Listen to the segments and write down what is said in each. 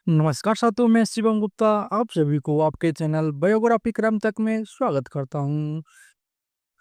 नमस्कार साथियों, मैं शिवम गुप्ता आप सभी को आपके चैनल बायोग्राफी क्रम तक में स्वागत करता हूँ।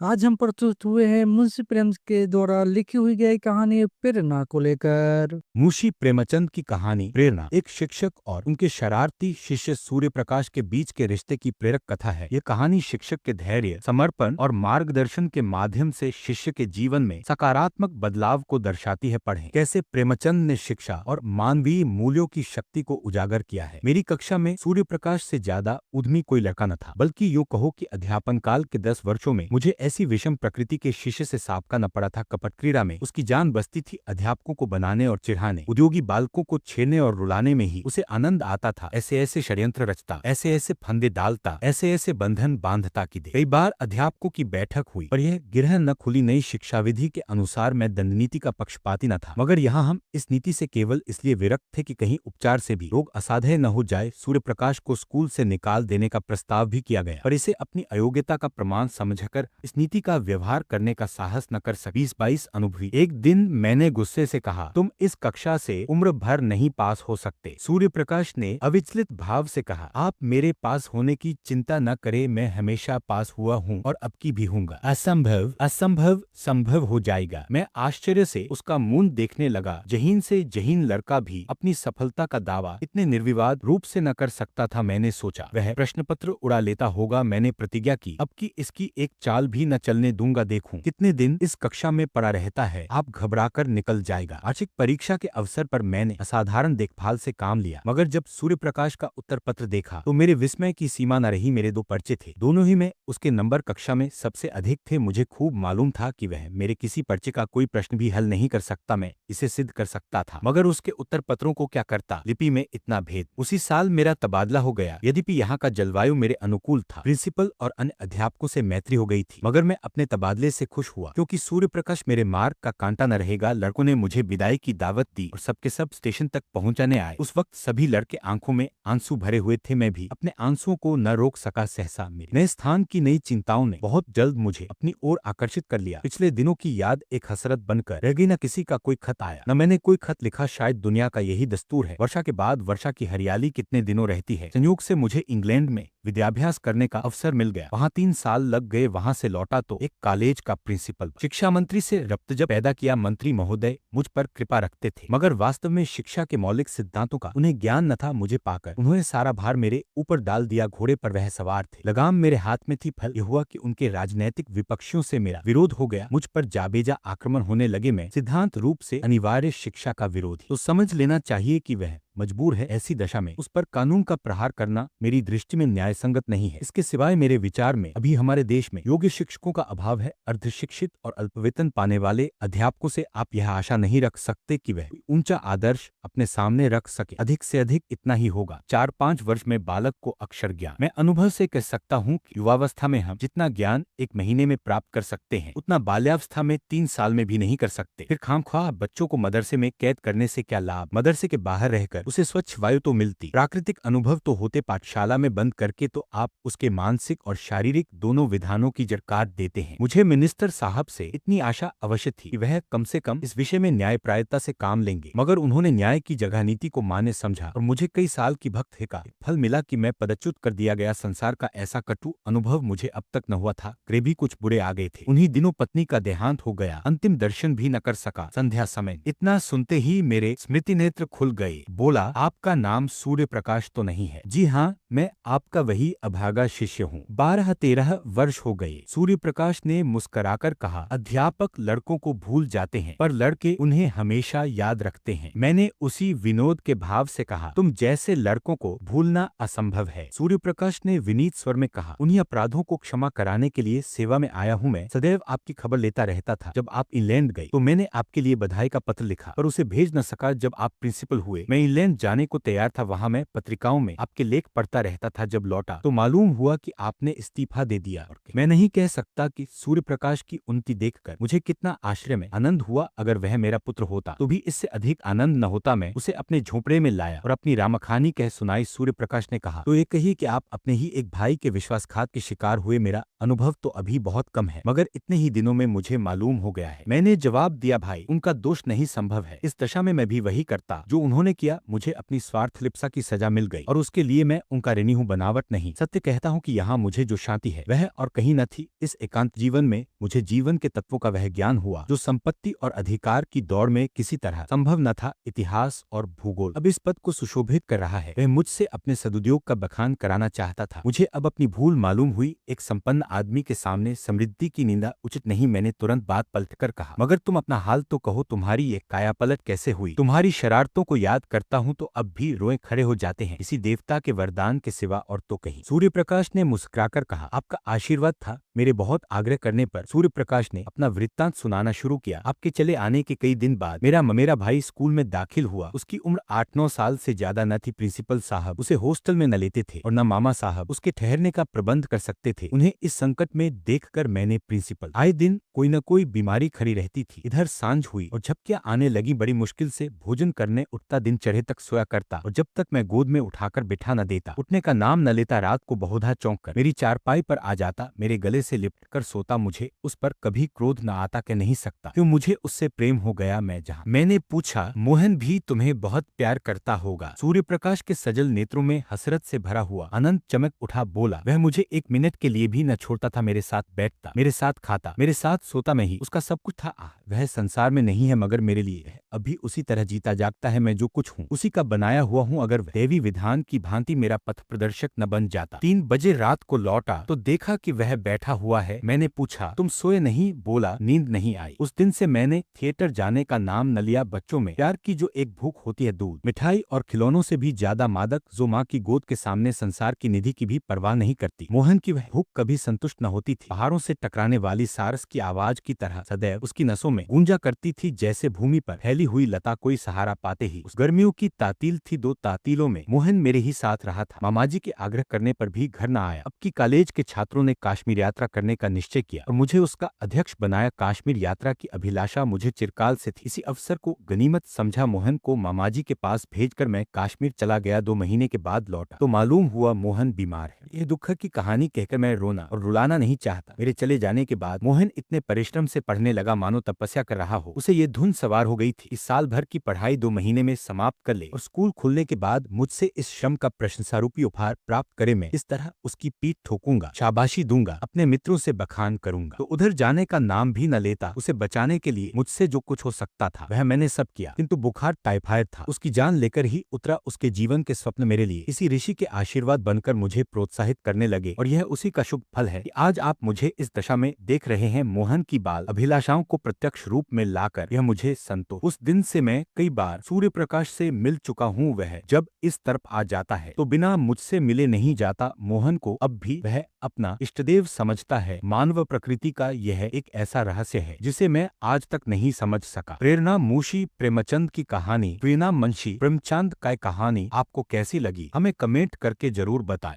आज हम प्रस्तुत हुए हैं मुंशी प्रेमचंद के द्वारा लिखी हुई गई कहानी प्रेरणा को लेकर। मुंशी प्रेमचंद की कहानी प्रेरणा एक शिक्षक और उनके शरारती शिष्य सूर्य प्रकाश के बीच के रिश्ते की प्रेरक कथा है। यह कहानी शिक्षक के धैर्य, समर्पण और मार्गदर्शन के माध्यम से शिष्य के जीवन में सकारात्मक बदलाव को दर्शाती है। पढ़ें कैसे प्रेमचंद ने शिक्षा और मानवीय मूल्यों की शक्ति को उजागर किया है। मेरी कक्षा में सूर्य प्रकाश से ज्यादा उद्यमी कोई लड़का न था, बल्कि यूँ कहो कि अध्यापन काल के 10 वर्षों में मुझे ऐसी विषम प्रकृति के शिष्य से साबका न पड़ा था। कपट क्रीड़ा में उसकी जान बसती थी। अध्यापकों को बनाने और चिढ़ाने, उद्योगी बालकों को छेड़ने और रुलाने में ही उसे आनंद आता था। ऐसे ऐसे षड्यंत्र रचता, ऐसे ऐसे फंदे डालता, ऐसे ऐसे बंधन बांधता कि कई बार अध्यापकों की बैठक हुई, पर यह गिरह न खुली। नई शिक्षा विधि के अनुसार मैं दंड नीति का पक्षपाती न था, मगर यहाँ हम इस नीति से केवल इसलिए विरक्त थे कि कहीं उपचार से भी रोग असाध्य न हो जाए। सूर्य प्रकाश को स्कूल से निकाल देने का प्रस्ताव भी किया गया, पर इसे अपनी अयोग्यता का प्रमाण समझकर इस नीति का व्यवहार करने का साहस न कर सकी। 22 अनुभवी। एक दिन मैंने गुस्से से कहा, तुम इस कक्षा से उम्र भर नहीं पास हो सकते। सूर्य प्रकाश ने अविचलित भाव से कहा, आप मेरे पास होने की चिंता न करें, मैं हमेशा पास हुआ हूँ और अब की भी हूँगा। असंभव असंभव संभव हो जाएगा। मैं आश्चर्य से उसका मुंह देखने लगा। जहीन से जहीन लड़का भी अपनी सफलता का दावा इतने निर्विवाद रूप से न कर सकता था। मैंने सोचा वह प्रश्न पत्र उड़ा लेता होगा। मैंने प्रतिज्ञा की, अब की इसकी एक चाल भी न चलने दूंगा। देखूं कितने दिन इस कक्षा में पड़ा रहता है, आप घबराकर निकल जाएगा। वार्षिक परीक्षा के अवसर पर मैंने असाधारण देखभाल से काम लिया, मगर जब सूर्य प्रकाश का उत्तर पत्र देखा तो मेरे विस्मय की सीमा न रही। मेरे 2 पर्चे थे, दोनों ही में उसके नंबर कक्षा में सबसे अधिक थे। मुझे खूब मालूम था कि वह मेरे किसी पर्चे का कोई प्रश्न भी हल नहीं कर सकता। मैं इसे सिद्ध कर सकता था, मगर उसके उत्तर पत्रों को क्या करता। लिपि में इतना भेद। उसी साल मेरा तबादला हो गया। यद्यपि यहाँ का जलवायु मेरे अनुकूल था, प्रिंसिपल और अन्य अध्यापकों से मैत्री हो गई थी, मगर मैं अपने तबादले से खुश हुआ, क्योंकि सूर्य प्रकाश मेरे मार्ग का कांटा न रहेगा। लड़कों ने मुझे विदाई की दावत दी और सबके सब स्टेशन तक पहुंचाने आए। उस वक्त सभी लड़के आंखों में आंसू भरे हुए थे। मैं भी अपने आंसुओं को न रोक सका। सहसा मेरे नए स्थान की नई चिंताओं ने बहुत जल्द मुझे अपनी ओर आकर्षित कर लिया। पिछले दिनों की याद एक हसरत बनकर रह गई। न किसी का कोई खत आया, न मैंने कोई खत लिखा। शायद दुनिया का यही दस्तूर है। वर्षा के बाद वर्षा की हरियाली कितने दिनों रहती है। संयोग से मुझे इंग्लैंड में विद्याभ्यास करने का अवसर मिल गया। वहाँ 3 साल लग गए। वहाँ से लौटा तो एक कॉलेज का प्रिंसिपल। शिक्षा मंत्री से रब्त जब पैदा किया। मंत्री महोदय मुझ पर कृपा रखते थे, मगर वास्तव में शिक्षा के मौलिक सिद्धांतों का उन्हें ज्ञान न था। मुझे पाकर उन्होंने सारा भार मेरे ऊपर डाल दिया। घोड़े पर वह सवार थे, लगाम मेरे हाथ में थी। फल यह हुआ कि उनके राजनैतिक विपक्षियों से मेरा विरोध हो गया। मुझ पर जाबेजा आक्रमण होने लगे। मैं सिद्धांत रूप से अनिवार्य शिक्षा का विरोधी, तो समझ लेना चाहिए कि वह मजबूर है। ऐसी दशा में उस पर कानून का प्रहार करना मेरी दृष्टि में न्याय संगत नहीं है। इसके सिवाय मेरे विचार में अभी हमारे देश में योग्य शिक्षकों का अभाव है। अर्धशिक्षित और अल्पवेतन पाने वाले अध्यापकों से आप यह आशा नहीं रख सकते कि वह ऊंचा आदर्श अपने सामने रख सके। अधिक से अधिक इतना ही होगा, 4-5 वर्ष में बालक को अक्षर ज्ञान। मैं अनुभव से कह सकता हूँ कि युवावस्था में हम जितना ज्ञान 1 महीने में प्राप्त कर सकते हैं, उतना बाल्यावस्था में 3 साल में भी नहीं कर सकते। फिर खामख्वाह बच्चों को मदरसे में कैद करने से क्या लाभ। मदरसे के बाहर रहकर उसे स्वच्छ वायु तो मिलती, प्राकृतिक अनुभव तो होते। पाठशाला में बंद करके तो आप उसके मानसिक और शारीरिक दोनों विधानों की जड़ काट देते हैं। मुझे मिनिस्टर साहब से इतनी आशा अवश्य थी कि वह कम से कम इस विषय में न्यायप्रायता से काम लेंगे, मगर उन्होंने न्याय की जगह नीति को मान्य समझा और मुझे कई साल की भक्त का फल मिला कि मैं पदच्युत कर दिया गया। संसार का ऐसा कटु अनुभव मुझे अब तक न हुआ था। ग्रे भी कुछ बुरे आ गए थे। उन्हीं दिनों पत्नी का देहांत हो गया। अंतिम दर्शन भी न कर सका। संध्या समय इतना सुनते ही मेरे स्मृति नेत्र खुल गए। बोला, आपका नाम सूर्य प्रकाश तो नहीं है? जी हाँ, मैं आपका वही अभागा शिष्य हूँ। 12-13 वर्ष हो गए। सूर्य प्रकाश ने मुस्कुराकर कहा, अध्यापक लड़कों को भूल जाते हैं, पर लड़के उन्हें हमेशा याद रखते हैं। मैंने उसी विनोद के भाव से कहा, तुम जैसे लड़कों को भूलना असंभव है। सूर्य प्रकाश ने विनीत स्वर में कहा, उन्हीं अपराधों को क्षमा कराने के लिए सेवा में आया हूँ। मैं सदैव आपकी खबर लेता रहता था। जब आप इंग्लैंड गए तो मैंने आपके लिए बधाई का पत्र लिखा, पर उसे भेज न सका। जब आप प्रिंसिपल हुए मैं इंग्लैंड जाने को तैयार था। वहाँ मैं पत्रिकाओं में आपके लेख पढ़ता रहता था। जब लौटा तो मालूम हुआ कि आपने इस्तीफा दे दिया। मैं नहीं कह सकता कि सूर्य प्रकाश की उन्नति देखकर मुझे कितना आश्चर्य में आनंद हुआ। अगर वह मेरा पुत्र होता तो भी इससे अधिक आनंद न होता। मैं उसे अपने झोपड़े में लाया और अपनी रामकहानी कह सुनाई। सूर्य प्रकाश ने कहा, तो ये कही कि आप अपने ही एक भाई के विश्वासघात के शिकार हुए। मेरा अनुभव तो अभी बहुत कम है, मगर इतने ही दिनों में मुझे मालूम हो गया है। मैंने जवाब दिया, भाई, उनका दोष नहीं संभव है। इस दशा में मैं भी वही करता जो उन्होंने किया। मुझे अपनी स्वार्थ लिप्सा की सजा मिल गई और उसके लिए मैं उनका ऋणी हूँ, बनावट नहीं। सत्य कहता हूँ कि यहाँ मुझे जो शांति है वह और कहीं न थी। इस एकांत जीवन में मुझे जीवन के तत्वों का वह ज्ञान हुआ जो संपत्ति और अधिकार की दौड़ में किसी तरह संभव न था। इतिहास और भूगोल अब इस पद को सुशोभित कर रहा है। वह मुझसे अपने सदुद्योग का बखान कराना चाहता था। मुझे अब अपनी भूल मालूम हुई। एक संपन्न आदमी के सामने समृद्धि की निंदा उचित नहीं। मैंने तुरंत बात पलटकर कहा, मगर तुम अपना हाल तो कहो, तुम्हारी ये काया पलट कैसे हुई? तुम्हारी शरारतों को याद करता हूँ तो अब भी रोए खड़े हो जाते हैं। किसी देवता के वरदान के सिवा और तो कहीं। सूर्य प्रकाश ने मुस्कुराकर कहा, आपका आशीर्वाद था। मेरे बहुत आग्रह करने पर सूर्य प्रकाश ने अपना वृत्तांत सुनाना शुरू किया। आपके चले आने के कई दिन बाद मेरा भाई स्कूल में दाखिल हुआ। उसकी उम्र 8-9 साल से ज्यादा न थी। प्रिंसिपल साहब उसे हॉस्टल में न लेते थे और न मामा साहब उसके ठहरने का प्रबंध कर सकते थे। उन्हें इस संकट में देखकर मैंने प्रिंसिपल आए दिन कोई न कोई बीमारी खड़ी रहती थी। इधर सांझ हुई और झपकियां आने लगी। बड़ी मुश्किल से भोजन करने उठता, दिन चढ़े तक सोया करता और जब तक मैं गोद में उठाकर बिठा न देता, उठने का नाम न लेता। रात को बहुधा चौंक कर मेरी चारपाई पर आ जाता, मेरे गले से लिपट कर सोता। मुझे उस पर कभी क्रोध न आता कि नहीं सकता, क्यों मुझे उससे प्रेम हो गया। मैंने पूछा, मोहन भी तुम्हें बहुत प्यार करता होगा? सूर्य प्रकाश के सजल नेत्रों में हसरत से भरा हुआ अनंत चमक उठा। बोला, वह मुझे एक मिनट के लिए भी न छोड़ता था। मेरे साथ बैठता, मेरे साथ खाता, मेरे साथ सोता। मैं ही उसका सब कुछ था। वह संसार में नहीं है मगर मेरे लिए है। अभी उसी तरह जीता जागता है। मैं जो कुछ हूँ उसी का बनाया हुआ हूँ। अगर देवी विधान की भांति मेरा पथ प्रदर्शक न बन जाता। 3 बजे रात को लौटा तो देखा कि वह बैठा हुआ है। मैंने पूछा, तुम सोए नहीं? बोला, नींद नहीं आई। उस दिन से मैंने थिएटर जाने का नाम न लिया। बच्चों में प्यार की जो एक भूख होती है, दूध, मिठाई और खिलौनों से भी ज्यादा मादक, जो माँ की गोद के सामने संसार की निधि की भी परवाह नहीं करती, मोहन की वह भूख कभी संतुष्ट न होती थी। पहाड़ों से टकराने वाली सारस की आवाज की तरह सदैव उसकी नसों में गूंजा करती थी। जैसे भूमि पर फैली हुई लता कोई सहारा पाते ही उस गर्मियों की तातील थी। 2 तातीलों में मोहन मेरे ही साथ रहा था। मामाजी के आग्रह करने पर भी घर न आया। अब की कॉलेज के छात्रों ने कश्मीर यात्रा करने का निश्चय किया और मुझे उसका अध्यक्ष बनाया। कश्मीर यात्रा की अभिलाषा मुझे चिरकाल से थी। इसी अवसर को गनीमत समझा। मोहन को मामाजी के पास भेजकर मैं कश्मीर चला गया। 2 महीने के बाद लौटा तो मालूम हुआ मोहन बीमार है। यह दुख की कहानी कहकर मैं रोना और रुलाना नहीं चाहता। मेरे चले जाने के बाद मोहन इतने परिश्रम से पढ़ने लगा मानो तपस्या कर रहा हो। उसे ये धुन सवार हो गई थी, इस साल भर की पढ़ाई 2 महीने में समाप्त कर ले और स्कूल खुलने के बाद मुझसे इस श्रम का प्रशंसारूपी उपहार प्राप्त करे। मैं इस तरह उसकी पीठ ठोकूंगा, शाबाशी दूंगा, अपने मित्रों से बखान करूंगा। तो उधर जाने का नाम भी न लेता। उसे बचाने के लिए मुझसे जो कुछ हो सकता था वह मैंने सब किया, किंतु बुखार टाइफाइड था। उसकी जान लेकर ही उतरा। उसके जीवन के स्वप्न मेरे लिए इसी ऋषि के आशीर्वाद बनकर मुझे प्रोत्साहित करने लगे और यह उसी का शुभ फल है कि आज आप मुझे इस दशा में देख रहे हैं। मोहन की बाल अभिलाषाओं को प्रत्यक्ष रूप में लाकर यह मुझे संतोष। उस दिन से मैं कई बार सूर्य प्रकाश से मिल चुका हूँ। वह जब इस तरफ आ जाता है तो बिना मुझसे मिले नहीं जाता। मोहन को अब भी वह अपना इष्टदेव समझता है। मानव प्रकृति का यह एक ऐसा रहस्य है जिसे मैं आज तक नहीं समझ सका। प्रेरणा मुंशी प्रेमचंद की कहानी, प्रेरणा मुंशी प्रेमचंद का कहानी आपको कैसी लगी हमें कमेंट करके जरूर बताएं।